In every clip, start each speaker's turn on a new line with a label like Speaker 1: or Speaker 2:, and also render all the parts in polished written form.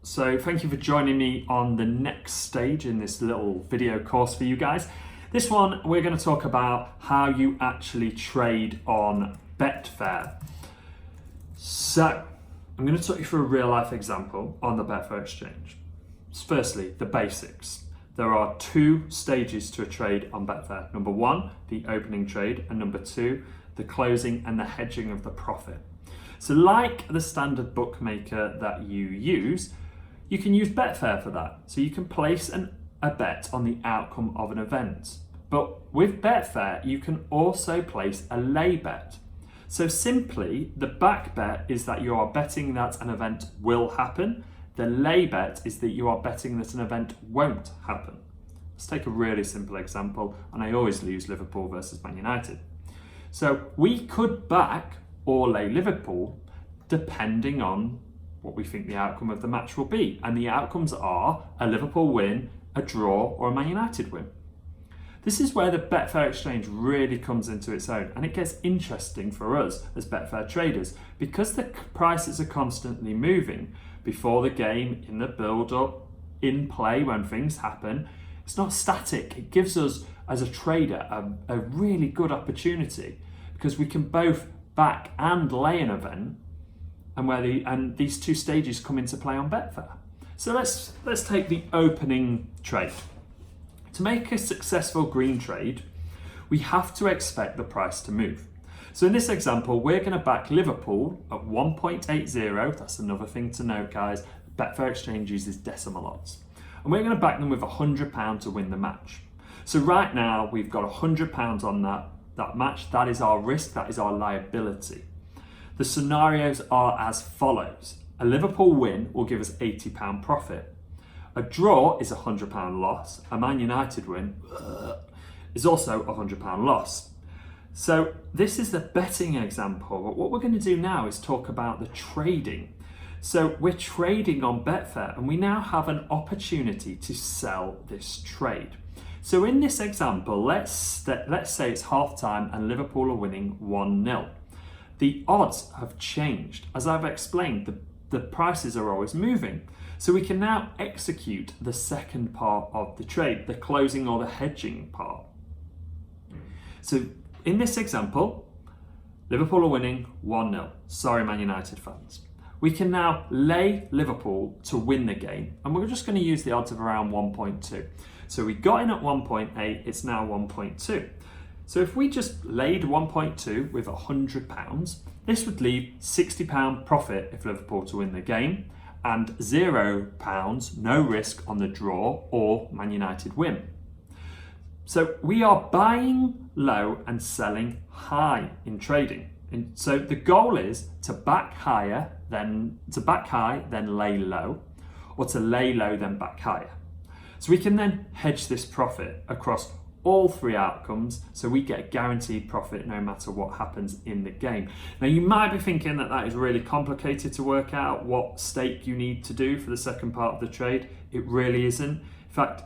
Speaker 1: So thank you for joining me on the next stage in this little video course for you guys. This one, we're going to talk about how you actually trade on Betfair. So I'm going to talk you through a real life example on the Betfair Exchange. Firstly, the basics. There are two stages to a trade on Betfair. Number one, the opening trade, and number two, the closing and the hedging of the profit. So like the standard bookmaker that you use, you can use Betfair for that. So you can place a bet on the outcome of an event. But with Betfair, you can also place a lay bet. So simply, the back bet is that you are betting that an event will happen. The lay bet is that you are betting that an event won't happen. Let's take a really simple example, and I always use Liverpool versus Man United. So we could back or lay Liverpool depending on what we think the outcome of the match will be. And the outcomes are a Liverpool win, a draw, or a Man United win. This is where the Betfair Exchange really comes into its own, and it gets interesting for us as Betfair traders because the prices are constantly moving before the game, in the build-up, in play when things happen. It's not static. It gives us, as a trader, a really good opportunity because we can both back and lay an event, and these two stages come into play on Betfair. So let's take the opening trade. To make a successful green trade, we have to expect the price to move. So in this example, we're going to back Liverpool at 1.80. That's another thing to note, guys. Betfair Exchange uses decimal odds. And we're going to back them with £100 to win the match. So right now, we've got £100 on that match. That is our risk, that is our liability. The scenarios are as follows. A Liverpool win will give us £80 profit. A draw is a £100 loss. A Man United win is also a £100 loss. So this is the betting example, but what we're going to do now is talk about the trading. So we're trading on Betfair and we now have an opportunity to sell this trade. So in this example, let's say it's half time and Liverpool are winning 1-0. The odds have changed. As I've explained, the prices are always moving. So we can now execute the second part of the trade, the closing or the hedging part. So in this example, Liverpool are winning 1-0. Sorry, Man United fans. We can now lay Liverpool to win the game, and we're just going to use the odds of around 1.2. So we got in at 1.8, it's now 1.2. So if we just laid 1.2 with £100, this would leave £60 profit if Liverpool to win the game, and £0, no risk on the draw or Man United win. So we are buying low and selling high in trading. And so the goal is to back high, then lay low, or to lay low, then back higher. So we can then hedge this profit across all three outcomes, so we get a guaranteed profit no matter what happens in the game. Now you might be thinking that is really complicated to work out what stake you need to do for the second part of the trade. It really isn't. In fact,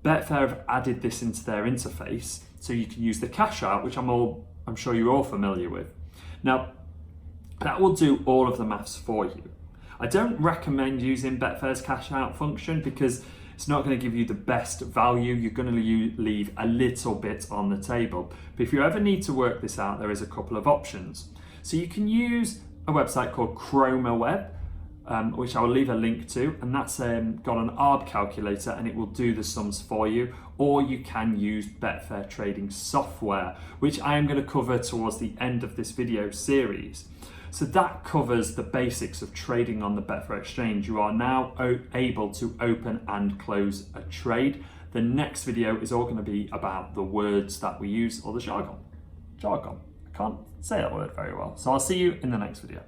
Speaker 1: Betfair have added this into their interface, so you can use the cash out, which I'm sure you're all familiar with. Now, that will do all of the maths for you. I don't recommend using Betfair's cash out function because it's not going to give you the best value. You're going to leave a little bit on the table. But if you ever need to work this out, there is a couple of options. So you can use a website called ChromaWeb, which I'll leave a link to, and that's got an ARB calculator and it will do the sums for you. Or you can use Betfair trading software, which I am going to cover towards the end of this video series. So that covers the basics of trading on the Betfair Exchange. You are now able to open and close a trade. The next video is all going to be about the words that we use, or the jargon. I can't say that word very well. So I'll see you in the next video.